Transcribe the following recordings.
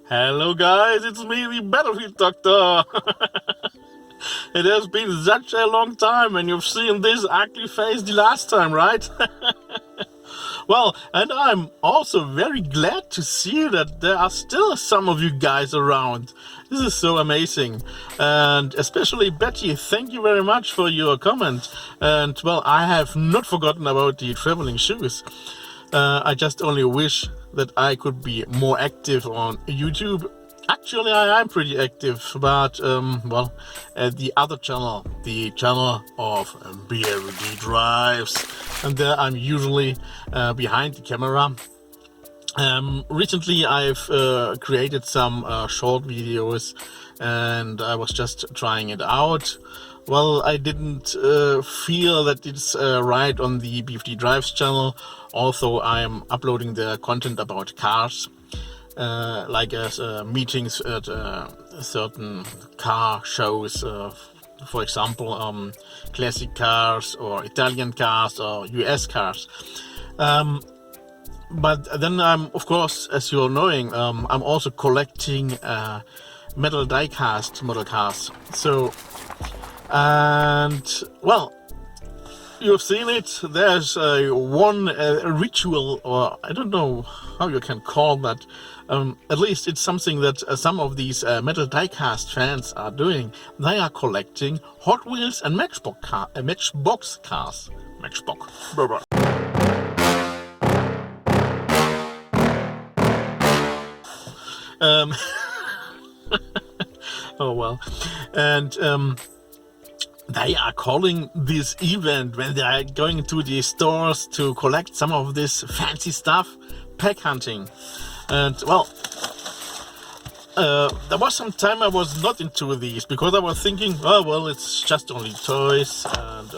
Hello guys, it's me, the BattlefieldDoktor. It has been such a long time and you've seen this ugly face the last time, right? Well, and I'm also very glad to see that there are still some of you guys around. This is so amazing. And especially Betty, thank you very much for your comment. And well, I have not forgotten about the traveling shoes. I just only wish that I could be more active on YouTube. Actually, I am pretty active, but well, at the other channel, the channel of BFD drives, and there I'm usually behind the camera. Recently I've created some short videos and I was just trying it out. Well, I didn't feel that it's right on the BFD Drives channel. Also, I'm uploading the content about cars, like meetings at certain car shows, for example, classic cars or Italian cars or US cars. But then I'm, of course, as you're knowing, I'm also collecting metal diecast model cars. So, and well, you've seen it. There's one ritual, or I don't know how you can call that. At least it's something that some of these metal diecast fans are doing. They are collecting Hot Wheels and Matchbox cars. Match Bock Babo. Oh well, and they are calling this event when they are going to the stores to collect some of this fancy stuff, pack hunting. And well, there was some time I was not into these because I was thinking, oh well, it's just only toys, and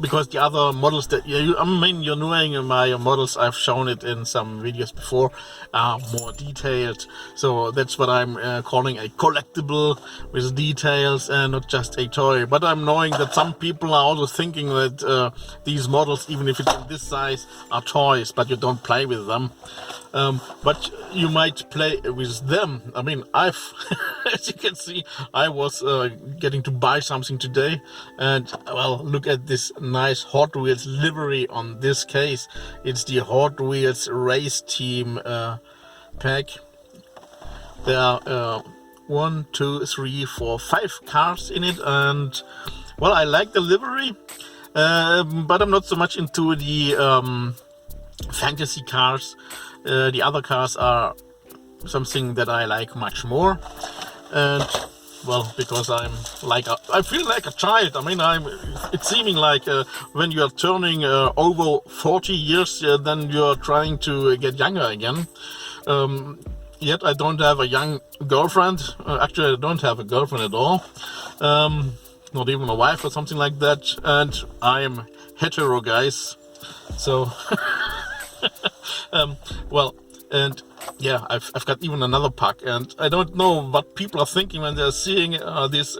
because the other models that I mean, you're knowing my models, I've shown it in some videos before, are more detailed. So that's what I'm calling a collectible with details and not just a toy. But I'm knowing that some people are also thinking that these models, even if it's in this size, are toys, but you don't play with them. But you might play with them. I mean, I've, as you can see, I was getting to buy something today, and well, look at this nice Hot Wheels livery on this case. It's the Hot Wheels race team pack. There are 1, 2, 3, 4, 5 cars in it, and well, I like the livery, but I'm not so much into the fantasy cars. The other cars are something that I like much more, and well, because I feel like a child. I mean, it's seeming like when you are turning over 40 years, then you are trying to get younger again. Yet I don't have a young girlfriend. Actually, I don't have a girlfriend at all. Not even a wife or something like that. And I am hetero, guys. So, well, and yeah, I've got even another pack, and I don't know what people are thinking when they're seeing this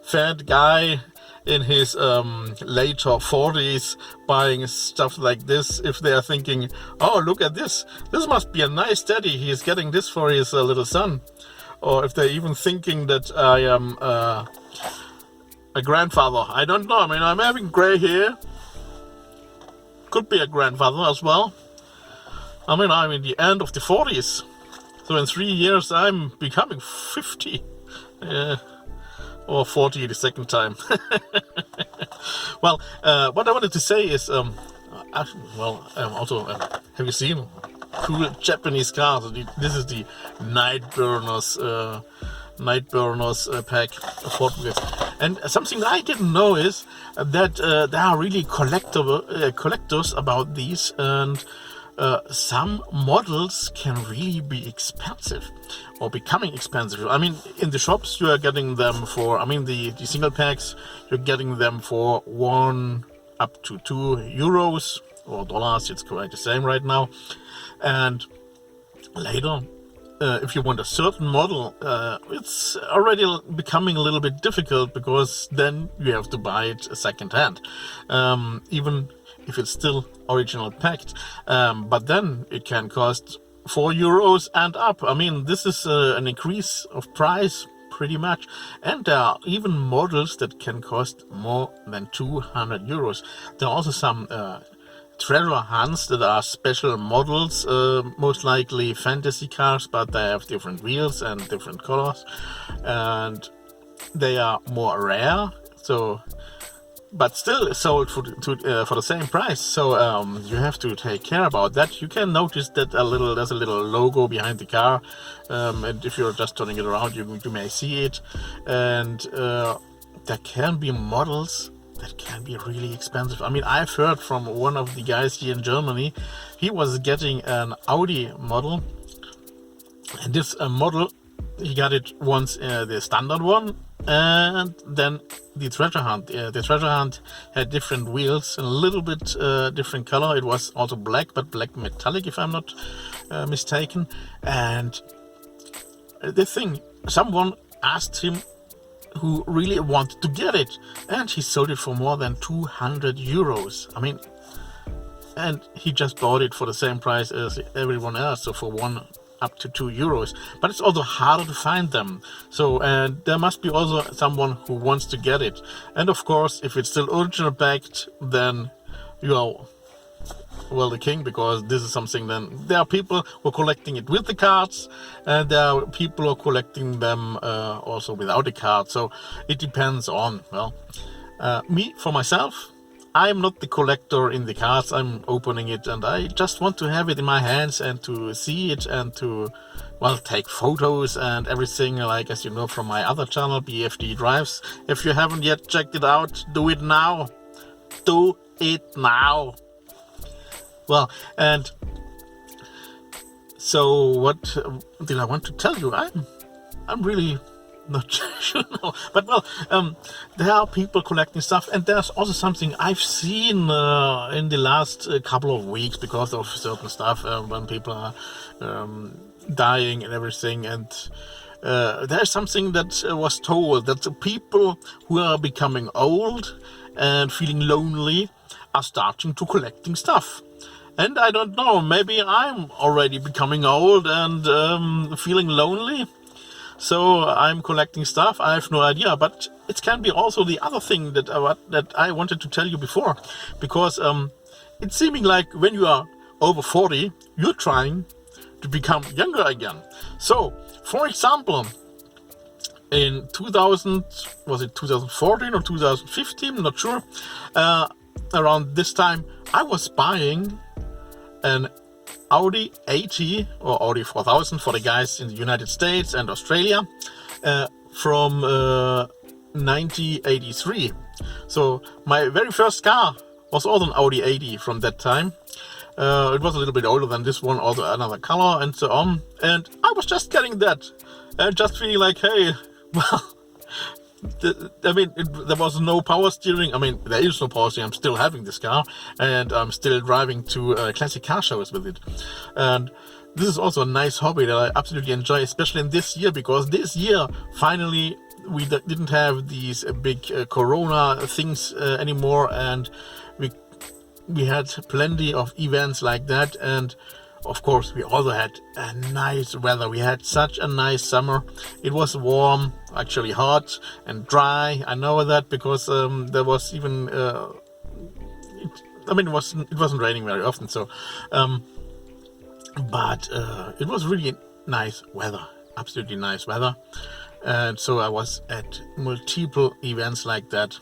fat guy in his later 40s buying stuff like this. If they are thinking, oh, look at this must be a nice daddy, he's getting this for his little son. Or if they're even thinking that I am a grandfather. I don't know. I mean, I'm having gray hair. Could be a grandfather as well. I mean, I'm in the end of the 40s. So in 3 years, I'm becoming 50. Or 40 the second time. Well, what I wanted to say is, also, have you seen cool Japanese cars? This is the Nightburners pack of Hot Wheels. And something I didn't know is that there are really collectors about these, and some models can really be expensive or becoming expensive. I mean, in the shops you are getting them for, I mean, the single packs, you're getting them for 1 up to 2 euros or dollars. It's quite the same right now. And later, if you want a certain model, it's already becoming a little bit difficult, because then you have to buy it second hand. Even if it's still original packed, but then it can cost €4 and up. I mean, this is an increase of price pretty much, and there are even models that can cost more than €200. There are also some treasure hunts that are special models, most likely fantasy cars, but they have different wheels and different colors, and they are more rare, so but still sold for the same price. So you have to take care about that. You can notice that there's a little logo behind the car, and if you're just turning it around, you may see it. And there can be models that can be really expensive. I mean, I've heard from one of the guys here in Germany, he was getting an Audi model, and this model, he got it once, the standard one, and then the treasure hunt. The treasure hunt had different wheels and a little bit different color. It was also black, but black metallic, if I'm not mistaken. And the thing, someone asked him who really wanted to get it, and he sold it for more than €200. I mean, and he just bought it for the same price as everyone else, so for up to €2. But it's also harder to find them. So, and there must be also someone who wants to get it. And of course, if it's still original backed, then you are, well, the king, because this is something. Then there are people who are collecting it with the cards, and there are people who are collecting them also without the card. So it depends on, well, me, for myself, I'm not the collector in the cards. I'm opening it, and I just want to have it in my hands and to see it and to, well, take photos and everything, like, as you know from my other channel, BFD Drives. If you haven't yet checked it out, do it now. Do it now. Well, and so what did I want to tell you? I'm really not sure, but well, there are people collecting stuff, and there's also something I've seen in the last couple of weeks because of certain stuff, when people are dying and everything, and there's something that was told that the people who are becoming old and feeling lonely are starting to collecting stuff. And I don't know, maybe I'm already becoming old and feeling lonely, so I'm collecting stuff. I have no idea, but it can be also the other thing that I wanted to tell you before, because it's seeming like when you are over 40, you're trying to become younger again. So, for example, in 2014 or 2015, not sure, around this time, I was buying an Audi 80 or Audi 4000 for the guys in the United States and Australia from 1983. So my very first car was also an Audi 80 from that time. It was a little bit older than this one, also another color and so on. And I was just getting that and just feeling like, hey, well, there was no power steering. I mean, there is no power steering. I'm still having this car, and I'm still driving to classic car shows with it. And this is also a nice hobby that I absolutely enjoy, especially in this year, because this year, finally, we didn't have these big Corona things anymore, and we had plenty of events like that. And of course, we also had a nice weather. We had such a nice summer. It was warm, actually hot and dry. I know that because there was even, it wasn't raining very often. So, but it was really nice weather, absolutely nice weather. And so I was at multiple events like that.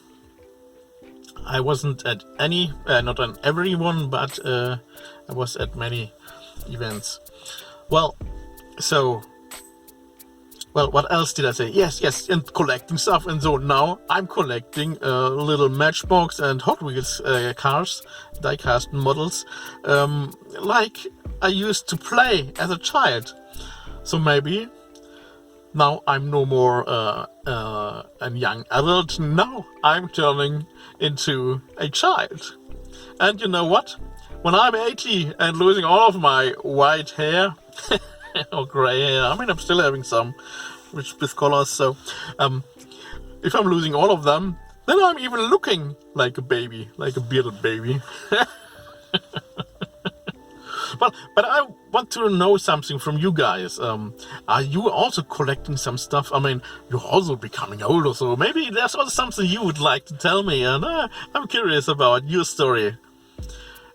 I wasn't at any, not on every one, but I was at many events. Well, what else did I say? Yes, and collecting stuff. And so now I'm collecting little Matchbox and Hot Wheels cars, diecast models, like I used to play as a child. So maybe now I'm no more a young adult. Now I'm turning into a child. And you know what? When I'm 80 and losing all of my white hair or grey hair, I mean, I'm still having some with colors, so if I'm losing all of them, then I'm even looking like a baby, like a bearded baby. But I want to know something from you guys. Are you also collecting some stuff? I mean, you're also becoming older, so maybe there's also something you would like to tell me, and I'm curious about your story.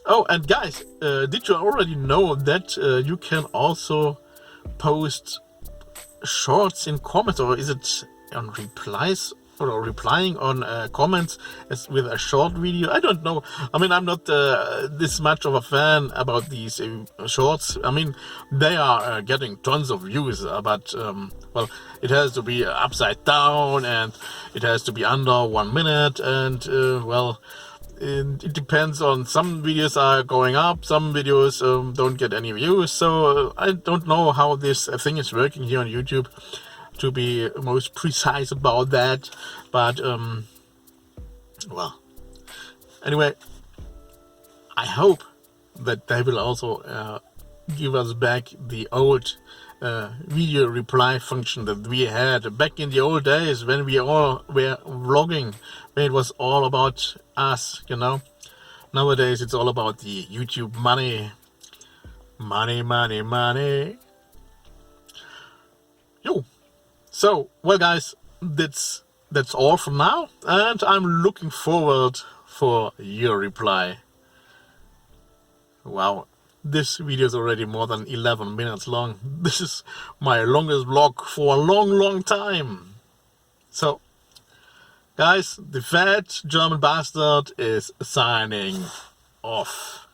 Oh, and guys, did you already know that you can also post shorts in comments, or is it on replies? Or replying on comments as with a short video? I don't know. I mean, I'm not this much of a fan about these shorts. I mean, they are getting tons of views, but well, it has to be upside down and it has to be under 1 minute, and well, it depends on, some videos are going up, some videos don't get any views, so I don't know how this thing is working here on YouTube, to be most precise about that. But well, anyway, I hope that they will also give us back the old video reply function that we had back in the old days, when we all were vlogging, when it was all about us, you know. Nowadays it's all about the YouTube money. Money. Yo. So, well guys, that's all for now, and I'm looking forward for your reply. Wow, this video is already more than 11 minutes long. This is my longest vlog for a long time. So, guys, the fat German bastard is signing off.